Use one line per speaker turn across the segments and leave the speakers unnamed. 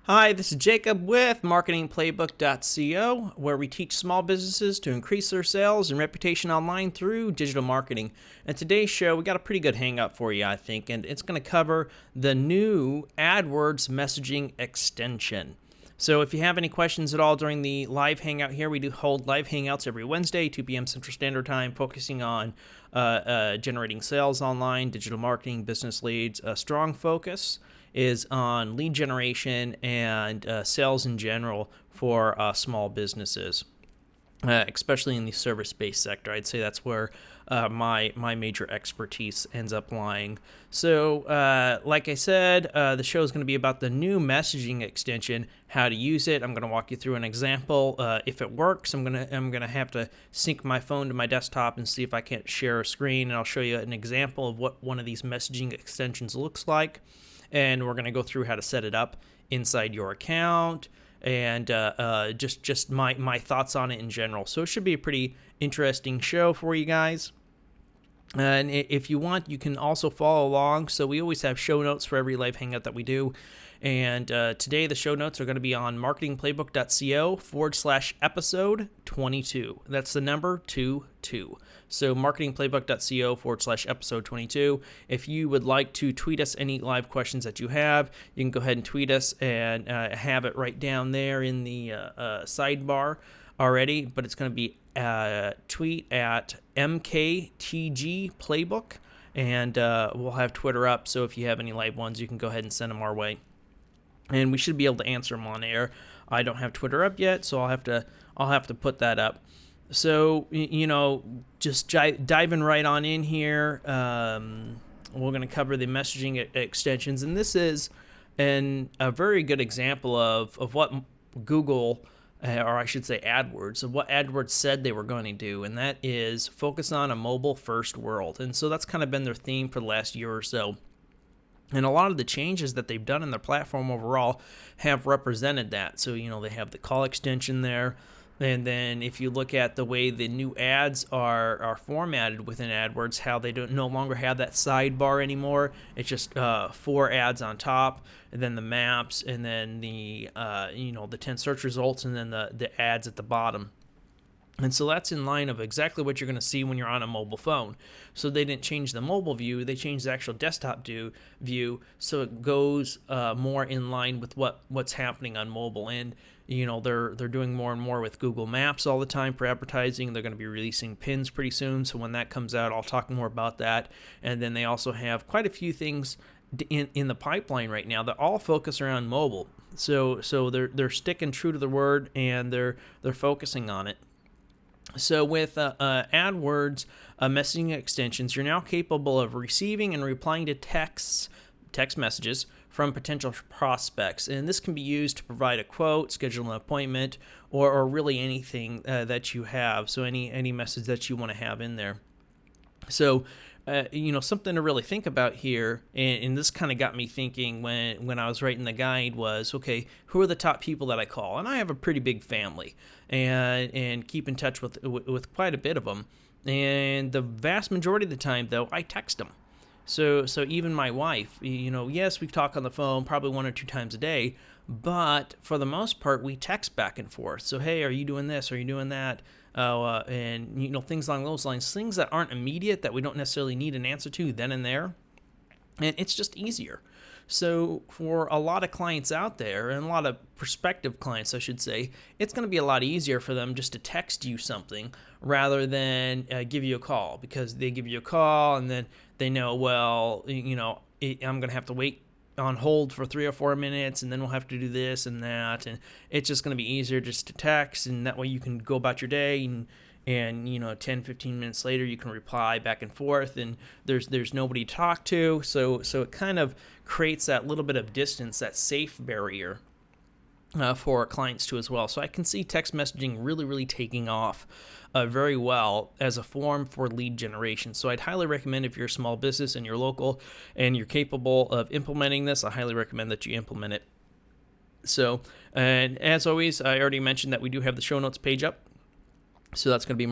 Hi, this is Jacob with MarketingPlayBook.co, where we teach small businesses to increase their sales and reputation online through digital marketing. And today's show, we got a pretty good hang up for you, I think, and it's going to cover the new AdWords messaging extension. So if you have any questions at all during the live hangout here, we do hold live hangouts every Wednesday, 2 p.m. Central Standard Time, focusing on generating sales online, digital marketing, business leads. A strong focus is on lead generation and sales in general for small businesses, especially in the service-based sector. I'd say that's where my major expertise ends up lying. So, like I said, the show is going to be about the new messaging extension, how to use it. I'm going to walk you through an example. If it works, I'm gonna have to sync my phone to my desktop and see if I can't share a screen, and I'll show you an example of what one of these messaging extensions looks like. And we're going to go through how to set it up inside your account and just my thoughts on it in general. So it should be a pretty interesting show for you guys. And if you want, you can also follow along. So we always have show notes for every live hangout that we do. And today the show notes are going to be on marketingplaybook.co/episode 22. That's the number 22. So marketingplaybook.co/episode 22. If you would like to tweet us any live questions that you have, you can go ahead and tweet us and have it right down there in the sidebar already. But it's going to be tweet at MKTG and we'll have Twitter up. So if you have any live ones, you can go ahead and send them our way. And we should be able to answer them on air. I don't have Twitter up yet, so I'll have to put that up. So, just diving right on in here, we're going to cover the messaging extensions, and this is a very good example of what Google, or I should say AdWords, of what AdWords said they were going to do, and that is focus on a mobile-first world. And so that's kind of been their theme for the last year or so. And a lot of the changes that they've done in their platform overall have represented that. So, they have the call extension there. And then if you look at the way the new ads are formatted within AdWords, how they no longer have that sidebar anymore. It's just 4 ads on top, and then the maps, and then the 10 search results, and then the ads at the bottom. And so that's in line of exactly what you're going to see when you're on a mobile phone. So they didn't change the mobile view, they changed the actual desktop view, so it goes more in line with what's happening on mobile. And they're doing more and more with Google Maps all the time for advertising. They're going to be releasing pins pretty soon, so when that comes out, I'll talk more about that. And then they also have quite a few things in the pipeline right now that all focus around mobile. So they're sticking true to the word, and they're focusing on it. So with AdWords messaging extensions, you're now capable of receiving and replying to text messages from potential prospects. And this can be used to provide a quote, schedule an appointment, or really anything that you have. So any message that you want to have in there. So, something to really think about here, and this kind of got me thinking when I was writing the guide was, okay, who are the top people that I call? And I have a pretty big family, and keep in touch with quite a bit of them. And the vast majority of the time, though, I text them. So even my wife, yes, we talk on the phone probably 1 or 2 times a day, but for the most part, we text back and forth. So, hey, are you doing this? Are you doing that? And things along those lines, things that aren't immediate, that we don't necessarily need an answer to then and there. And it's just easier. So for a lot of clients out there, and a lot of prospective clients, I should say, it's going to be a lot easier for them just to text you something rather than give you a call, because they give you a call and then they know, well, I'm going to have to wait on hold for 3 or 4 minutes, and then we'll have to do this and that, and it's just going to be easier just to text, and that way you can go about your day, and 10-15 minutes later you can reply back and forth, and there's nobody to talk to, so it kind of creates that little bit of distance, that safe barrier for clients too as well. So I can see text messaging really taking off very well as a form for lead generation. So I'd highly recommend, if you're a small business and you're local and you're capable of implementing this, I highly recommend that you implement it. So, and as always, I already mentioned that we do have the show notes page up. So that's going to be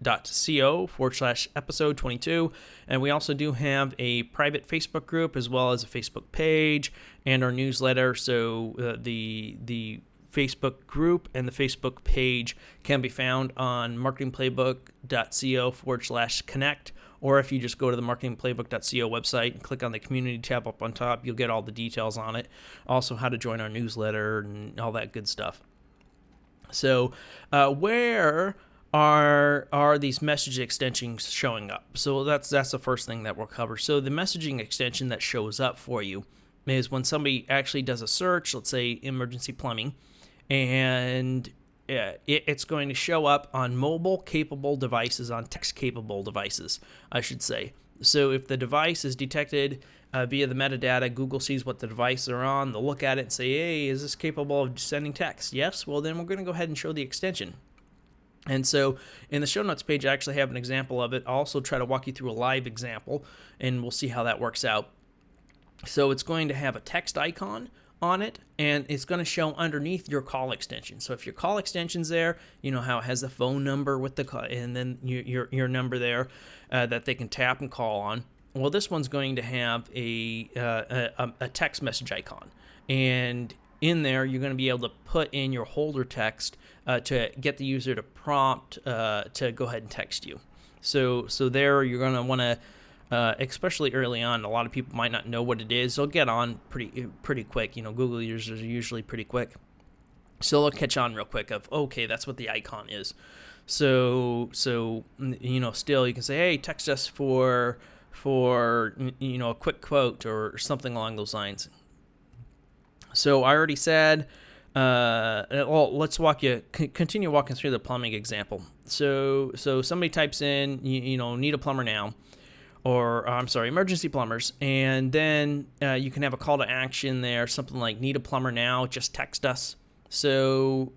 MarketingPlayBook.co/episode 22. And we also do have a private Facebook group as well as a Facebook page and our newsletter. So the Facebook group and the Facebook page can be found on MarketingPlayBook.co/connect. Or if you just go to the MarketingPlayBook.co website and click on the community tab up on top, you'll get all the details on it. Also, how to join our newsletter and all that good stuff. So, where are these message extensions showing up? So that's the first thing that we'll cover. So the messaging extension that shows up for you is when somebody actually does a search, let's say emergency plumbing, and it's going to show up on mobile capable devices, on text capable devices, I should say. So if the device is detected via the metadata, Google sees what the devices are on, they'll look at it and say, hey, is this capable of sending text? Yes, well then we're going to go ahead and show the extension. And so in the show notes page, I actually have an example of it. I'll also try to walk you through a live example, and we'll see how that works out. So it's going to have a text icon on it, and it's going to show underneath your call extension. So if your call extension's there, you know how it has the phone number with the call, and then your number there that they can tap and call on. Well, this one's going to have a text message icon, and in there you're going to be able to put in your holder text to get the user to prompt to go ahead and text you. So there you're going to want to, especially early on, a lot of people might not know what it is. They'll get on pretty quick. You know, Google users are usually pretty quick, so they'll catch on real quick of, okay, that's what the icon is. So you know, still you can say, hey, text us for you know, a quick quote or something along those lines. So I already said, well, let's continue walking through the plumbing example. So somebody types in, you know, need a plumber now, or I'm sorry, emergency plumbers, and then you can have a call to action there, something like need a plumber now, just text us. So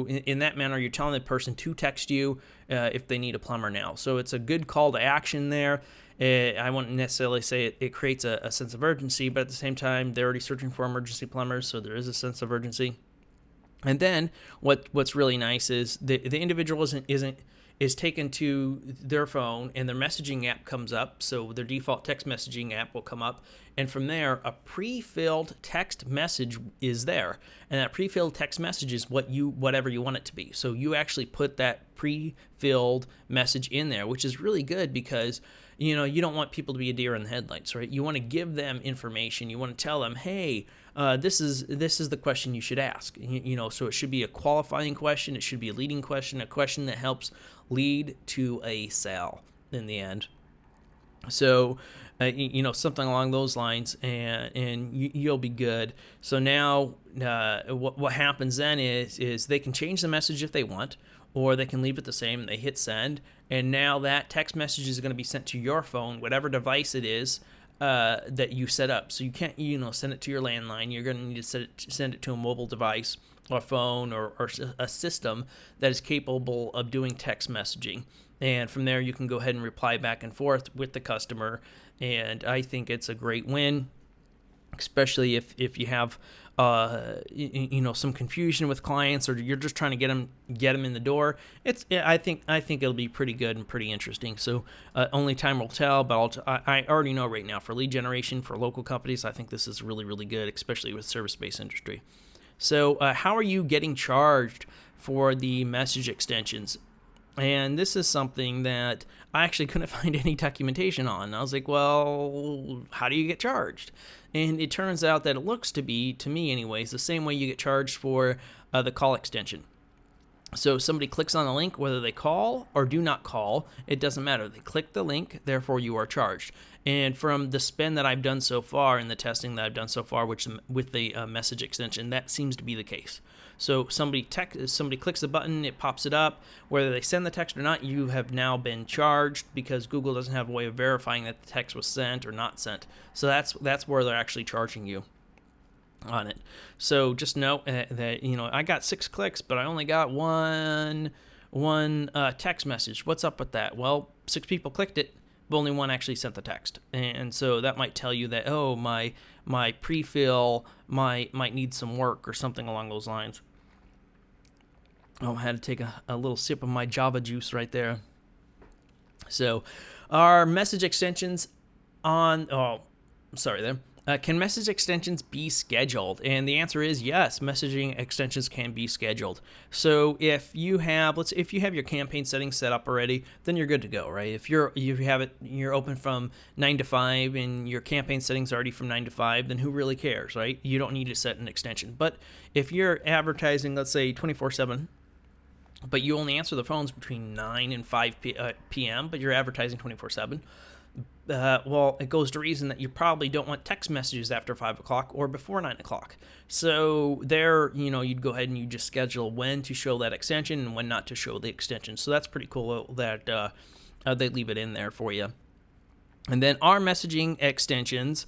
in that manner, you're telling the person to text you if they need a plumber now. So it's a good call to action there. I wouldn't necessarily say it creates a sense of urgency, but at the same time, they're already searching for emergency plumbers, so there is a sense of urgency. And then what's really nice is the individual is taken to their phone, and their messaging app comes up. So their default text messaging app will come up, and from there, a pre-filled text message is there. And that pre-filled text message is whatever you want it to be. So you actually put that pre-filled message in there, which is really good because, you know, you don't want people to be a deer in the headlights, right? You want to give them information. You want to tell them, hey, this is the question you should ask. You know, so it should be a qualifying question. It should be a leading question, a question that helps lead to a sale in the end. So, you know, something along those lines, and you'll be good. So now, what happens then is they can change the message if they want, or they can leave it the same. They hit send, and now that text message is going to be sent to your phone, whatever device it is that you set up. So you can't, you know, send it to your landline. You're going to need to send it to a mobile device or phone or a system that is capable of doing text messaging. And from there, you can go ahead and reply back and forth with the customer. And I think it's a great win, especially if you have you know, some confusion with clients, or you're just trying to get them in the door. I think it'll be pretty good and pretty interesting. So only time will tell, but I already know right now for lead generation for local companies, I think this is really, really good, especially with service-based industry. So how are you getting charged for the message extensions? And this is something that I actually couldn't find any documentation on. I was like, well, how do you get charged? And it turns out that it looks to be, to me anyways, the same way you get charged for the call extension. So somebody clicks on the link, whether they call or do not call, it doesn't matter. They click the link, therefore you are charged. And from the spin that I've done so far and the testing that I've done so far, which with the message extension, that seems to be the case. So somebody clicks the button, it pops it up. Whether they send the text or not, you have now been charged because Google doesn't have a way of verifying that the text was sent or not sent. So that's where they're actually charging you on it. So just note that, you know, I got 6 clicks, but I only got one text message. What's up with that? Well, 6 people clicked it, but only one actually sent the text. And so that might tell you that, oh, my pre-fill might need some work or something along those lines. Oh, I had to take a little sip of my Java juice right there. So are message extensions on, oh, sorry there. Can message extensions be scheduled? And the answer is yes, messaging extensions can be scheduled. So if you have, if you have your campaign settings set up already, then you're good to go, right? If you have it, you're open from 9 to 5 and your campaign settings are already from 9 to 5, then who really cares, right? You don't need to set an extension. But if you're advertising, let's say 24/7, but you only answer the phones between 9 and 5 p.m., but you're advertising 24/7, well, it goes to reason that you probably don't want text messages after 5 o'clock or before 9 o'clock. So there, you'd go ahead and you just schedule when to show that extension and when not to show the extension. So that's pretty cool that they leave it in there for you. And then our messaging extensions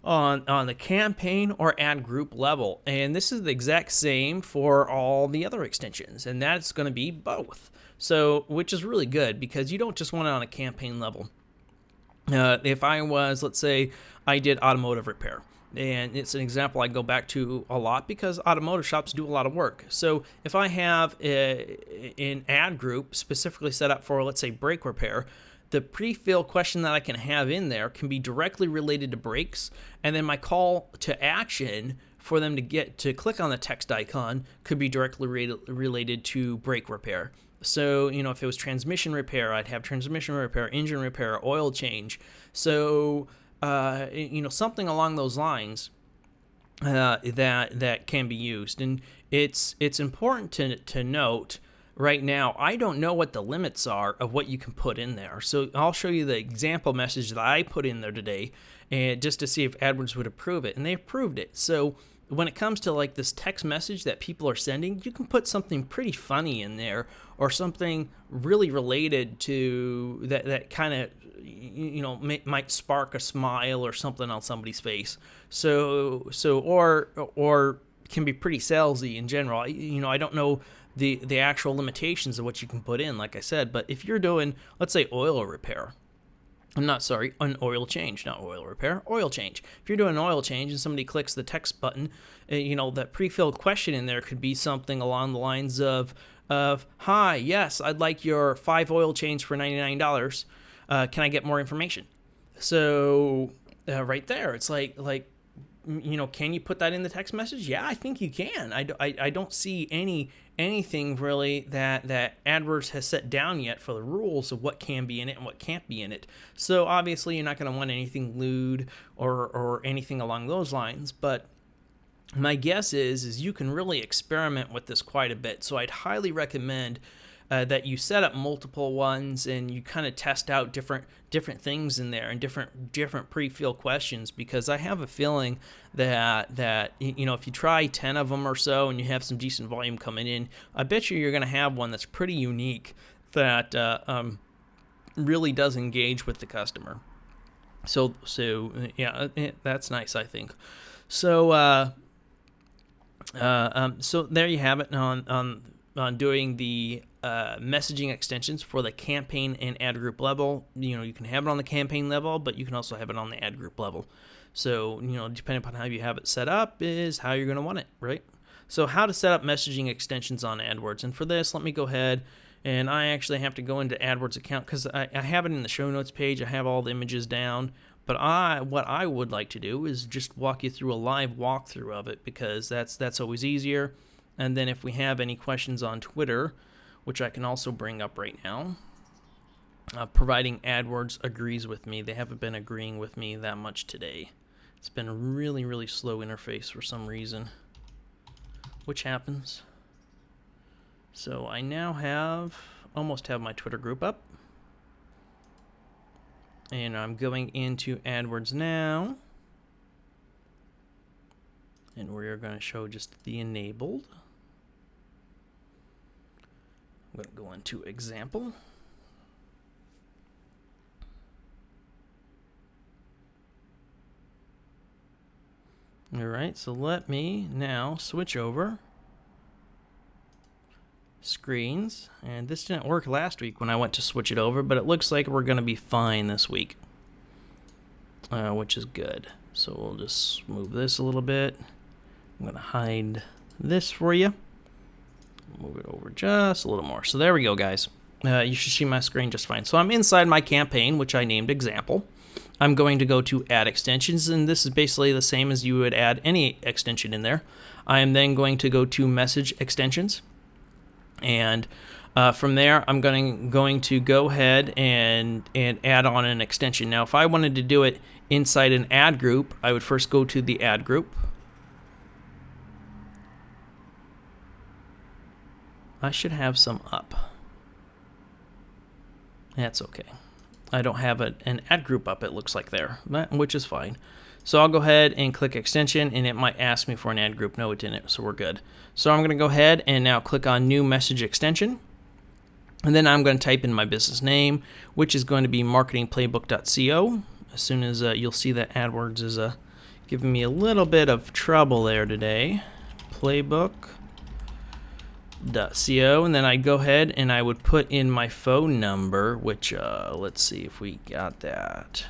on the campaign or ad group level. And this is the exact same for all the other extensions, and that's going to be both. So, which is really good because you don't just want it on a campaign level. If I was, let's say, I did automotive repair, and it's an example I go back to a lot because automotive shops do a lot of work. So if I have an ad group specifically set up for, let's say, brake repair, the pre-fill question that I can have in there can be directly related to brakes, and then my call to action for them to click on the text icon could be directly related to brake repair. So, if it was transmission repair, I'd have transmission repair, engine repair, oil change. So, something along those lines that can be used. And it's important to note right now, I don't know what the limits are of what you can put in there. So I'll show you the example message that I put in there today, and just to see if AdWords would approve it. And they approved it. So when it comes to like this text message that people are sending, you can put something pretty funny in there or something really related to that kind of, might spark a smile or something on somebody's face. Or can be pretty salesy in general. I don't know the actual limitations of what you can put in, like I said, but if you're doing, let's say, oil repair, an oil change, not oil repair, oil change. If you're doing an oil change and somebody clicks the text button, that pre-filled question in there could be something along the lines of hi, yes, I'd like your 5 oil change for $99. Can I get more information? So right there, it's like, can you put that in the text message? Yeah, I think you can. I don't see anything really that AdWords has set down yet for the rules of what can be in it and what can't be in it. So obviously you're not going to want anything lewd or anything along those lines, but my guess is you can really experiment with this quite a bit. So I'd highly recommend that you set up multiple ones and you kind of test out different things in there and different pre-fill questions, because I have a feeling that if you try 10 of them or so and you have some decent volume coming in, I bet you're going to have one that's pretty unique that really does engage with the customer. So yeah, that's nice, I think. So so there you have it on doing the messaging extensions for the campaign and ad group level. You can have it on the campaign level, but you can also have it on the ad group level. So, depending upon how you have it set up is how you're going to want it, right? So how to set up messaging extensions on AdWords. And for this, let me go ahead, and I actually have to go into AdWords account because I have it in the show notes page. I have all the images down. But what I would like to do is just walk you through a live walkthrough of it, because that's always easier. And then if we have any questions on Twitter, which I can also bring up right now, providing AdWords agrees with me. They haven't been agreeing with me that much today. It's been a really, really slow interface for some reason, which happens. So I now almost have my Twitter group up. And I'm going into AdWords now. And we're going to show just the enabled. I'm going to go into example. All right, so let me now switch over screens. And this didn't work last week when I went to switch it over, but it looks like we're going to be fine this week, which is good. So we'll just move this a little bit. I'm going to hide this for you. Move it over just a little more. So there we go, guys. You should see my screen just fine. So I'm inside my campaign, which I named example. I'm going to go to add extensions, and this is basically the same as you would add any extension in there. I am then going to go to message extensions, and from there I'm going to go ahead and add on an extension. Now if I wanted to do it inside an ad group, I would first go to the ad group. I should have some up. That's okay. I don't have an ad group up, it looks like there, which is fine. So I'll go ahead and click extension, and it might ask me for an ad group. No, it didn't, so we're good. So I'm going to go ahead and now click on new message extension. And then I'm going to type in my business name, which is going to be MarketingPlayBook.co. As soon as you'll see that AdWords is giving me a little bit of trouble there today. Playbook.co, and then I go ahead and I would put in my phone number, which let's see if we got that.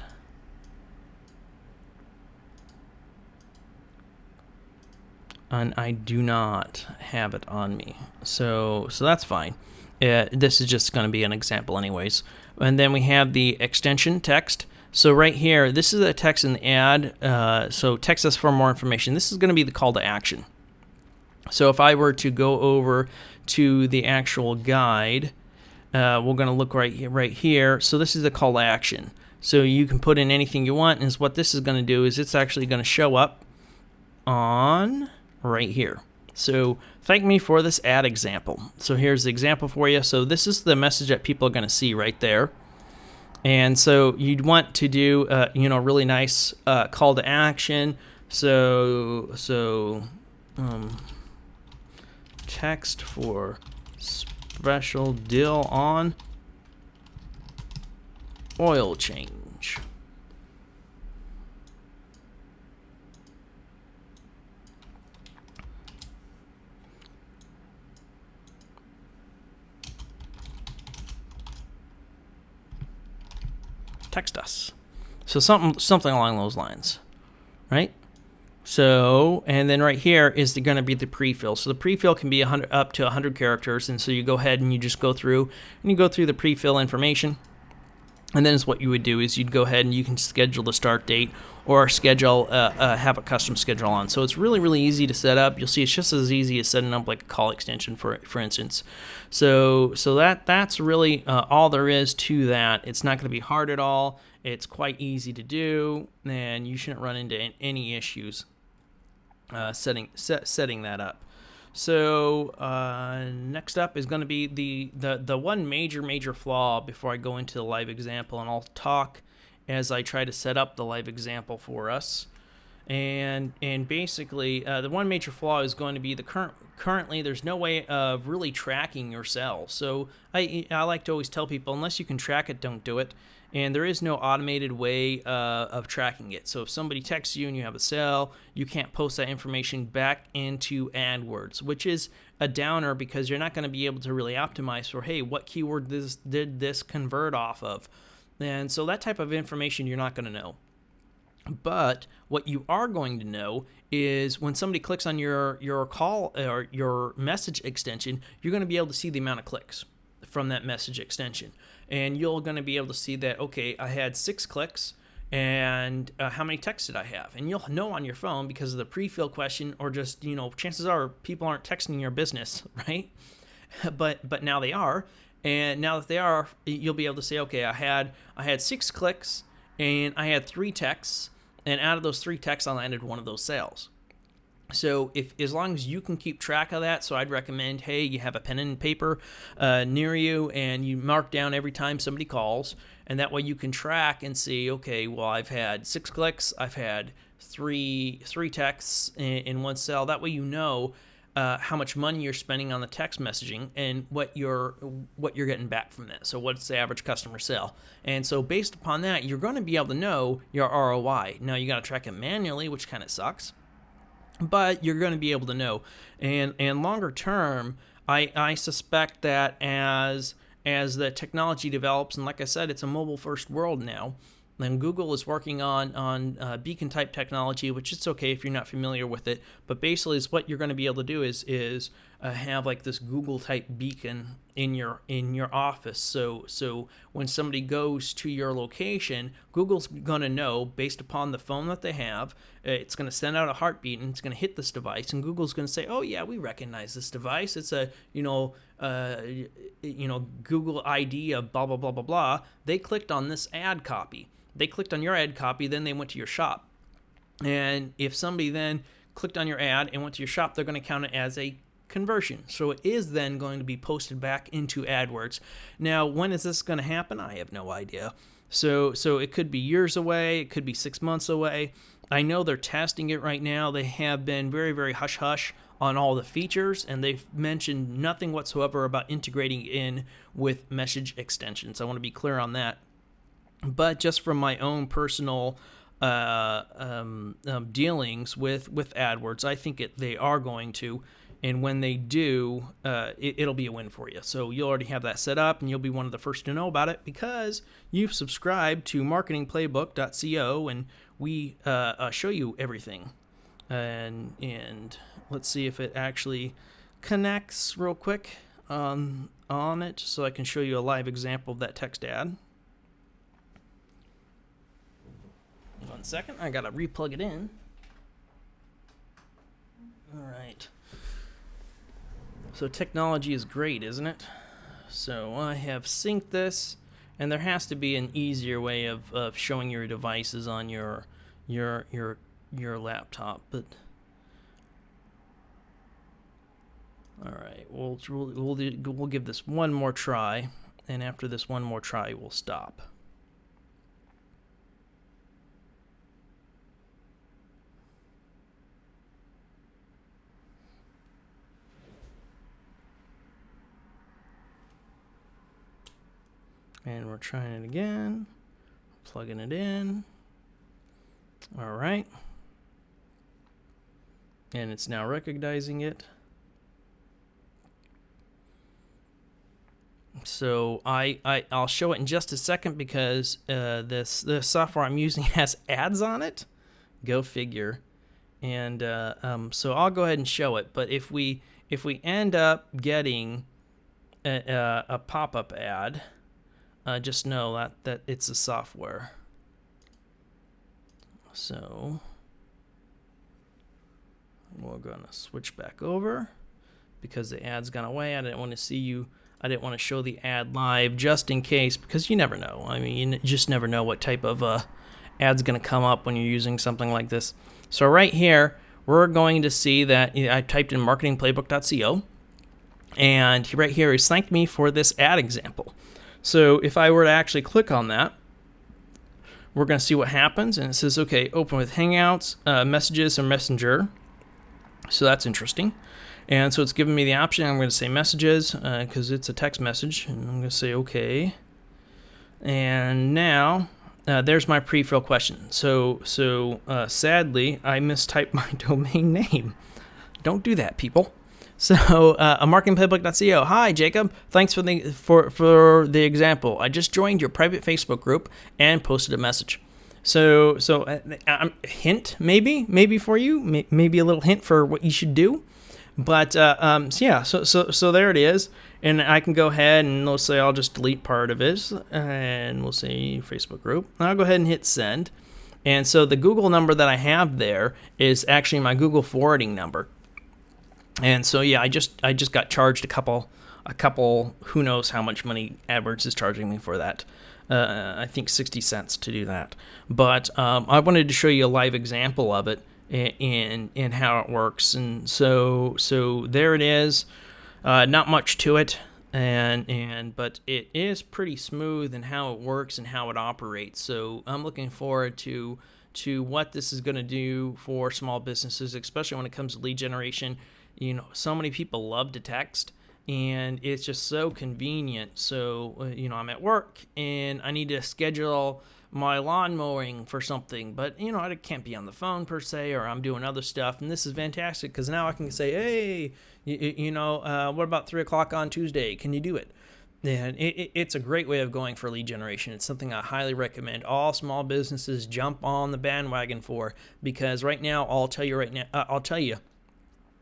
And I do not have it on me, so that's fine. This is just going to be an example anyways. And then we have the extension text. So right here, this is a text in the ad. So text us for more information. This is going to be the call to action. So if I were to go over to the actual guide, we're going to look right here. So this is the call to action. So you can put in anything you want, and what this is going to do is it's actually going to show up on right here. So thank me for this ad example. So here's the example for you. So this is the message that people are going to see right there. And so you'd want to do really nice call to action. So text for special deal on oil change. Text us. So something along those lines, right? So, and then right here is going to be the pre-fill. So the pre-fill can be up to 100 characters, and so you go ahead and you just go through the pre-fill information. And then what you would do is you'd go ahead and you can schedule the start date or schedule have a custom schedule on. So it's really easy to set up. You'll see it's just as easy as setting up like a call extension for instance. So that's really all there is to that. It's not going to be hard at all. It's quite easy to do, and you shouldn't run into any issues setting that up. So next up is going to be the one major flaw before I go into the live example, and I'll talk as I try to set up the live example for us. And basically, the one major flaw is going to be currently there's no way of really tracking your sale. So I like to always tell people, unless you can track it, don't do it. And there is no automated way of tracking it. So if somebody texts you and you have a sale, you can't post that information back into AdWords, which is a downer because you're not going to be able to really optimize for, hey, what keyword did this convert off of? And so that type of information you're not going to know. But what you are going to know is when somebody clicks on your call or your message extension, you're going to be able to see the amount of clicks from that message extension. And you're going to be able to see that, okay, I had 6 clicks, and how many texts did I have? And you'll know on your phone because of the pre-fill question, or just, chances are people aren't texting your business, right? But now they are. And now that they are, you'll be able to say, okay, I had 6 clicks, and I had 3 texts, and out of those 3 texts, I landed one of those sales. So as long as you can keep track of that, so I'd recommend, hey, you have a pen and paper near you, and you mark down every time somebody calls, and that way you can track and see, okay, well, I've had 6 clicks, I've had three texts in one sale. That way you know how much money you're spending on the text messaging and what you're getting back from that. So what's the average customer sale? And so based upon that, you're going to be able to know your ROI. Now you got to track it manually, which kind of sucks, but you're going to be able to know. And longer term, I suspect that as the technology develops, and like I said, it's a mobile first world now. And Google is working on beacon type technology, which it's okay if you're not familiar with it. But basically, what you're going to be able to do is have like this Google type beacon in your office. So when somebody goes to your location, Google's going to know based upon the phone that they have. It's going to send out a heartbeat and it's going to hit this device, and Google's going to say, "Oh yeah, we recognize this device. It's a Google ID of blah blah blah blah blah. They clicked on this ad copy. They clicked on your ad copy, then they went to your shop. And if somebody then clicked on your ad and went to your shop, they're going to count it as a conversion. So it is then going to be posted back into AdWords. Now, when is this going to happen? I have no idea. So it could be years away. It could be 6 months away. I know they're testing it right now. They have been very, very hush-hush on all the features, and they've mentioned nothing whatsoever about integrating in with message extensions. I want to be clear on that. But just from my own personal dealings with AdWords, I think they are going to. And when they do, it'll be a win for you. So you'll already have that set up, and you'll be one of the first to know about it because you've subscribed to MarketingPlayBook.co, and we show you everything. And let's see if it actually connects real quick on it, so I can show you a live example of that text ad. 1 second, I gotta replug it in. All right. So technology is great, isn't it? So I have synced this, and there has to be an easier way of showing your devices on your laptop. But all right, we'll give this one more try, and after this one more try, we'll stop. And we're trying it again, plugging it in. All right. And it's now recognizing it. So I'll show it in just a second because the software I'm using has ads on it. Go figure. And so I'll go ahead and show it. But if we end up getting a pop-up ad, just know that it's a software. So we're going to switch back over because the ad's gone away. I didn't want to show the ad live just in case, because you never know. I mean, you just never know what type of ad's going to come up when you're using something like this. So right here, we're going to see that I typed in MarketingPlayBook.co, and right here is thank me for this ad example. So if I were to actually click on that, we're going to see what happens. And it says, okay, open with Hangouts, Messages, or Messenger. So that's interesting. And so it's giving me the option. I'm going to say Messages because it's a text message. And I'm going to say, okay. And now there's my pre-fill question. So sadly, I mistyped my domain name. Don't do that, people. So, MarketingPlayBook.co. Hi, Jacob. Thanks for the example. I just joined your private Facebook group and posted a message. So hint maybe for you, maybe a little hint for what you should do. But so there it is, and I can go ahead and let's say I'll just delete part of it, and we'll say Facebook group. I'll go ahead and hit send, and so the Google number that I have there is actually my Google forwarding number. And so yeah, I just got charged a couple, who knows how much money AdWords is charging me for that. I think 60 cents to do that. But I wanted to show you a live example of it in how it works. And so there it is. Not much to it, but it is pretty smooth in how it works and how it operates. So I'm looking forward to what this is going to do for small businesses, especially when it comes to lead generation. You know, so many people love to text, and it's just so convenient. So, I'm at work, and I need to schedule my lawn mowing for something, but, I can't be on the phone per se, or I'm doing other stuff, and this is fantastic because now I can say, hey, what about 3 o'clock on Tuesday? Can you do it? And it's a great way of going for lead generation. It's something I highly recommend all small businesses jump on the bandwagon for, because right now, I'll tell you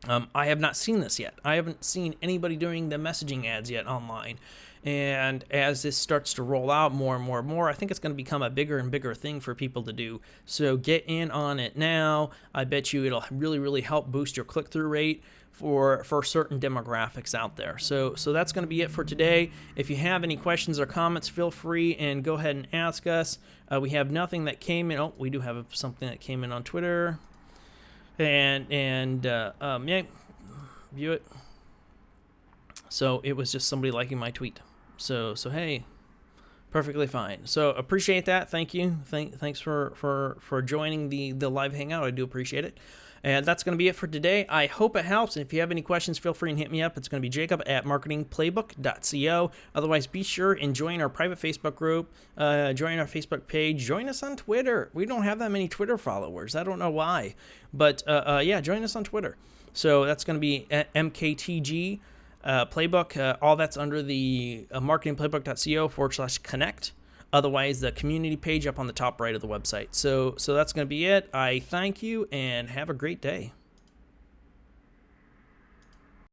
I have not seen this yet. I haven't seen anybody doing the messaging ads yet online. And as this starts to roll out more and more and more, I think it's going to become a bigger and bigger thing for people to do. So get in on it now. I bet you it'll really, really help boost your click-through rate for certain demographics out there. So that's going to be it for today. If you have any questions or comments, feel free and go ahead and ask us. We have nothing that came in. Oh, we do have something that came in on Twitter. And yeah, view it. So it was just somebody liking my tweet. So hey, perfectly fine. So appreciate that. Thank you. Thanks for joining the live hangout. I do appreciate it. And that's going to be it for today. I hope it helps. And if you have any questions, feel free and hit me up. It's going to be Jacob@MarketingPlayBook.co. Otherwise, be sure and join our private Facebook group. Join our Facebook page. Join us on Twitter. We don't have that many Twitter followers. I don't know why. But yeah, join us on Twitter. So that's going to be MKTG Playbook. All that's under the MarketingPlayBook.co/connect. Otherwise, the community page up on the top right of the website. So that's going to be it. I thank you and have a great day.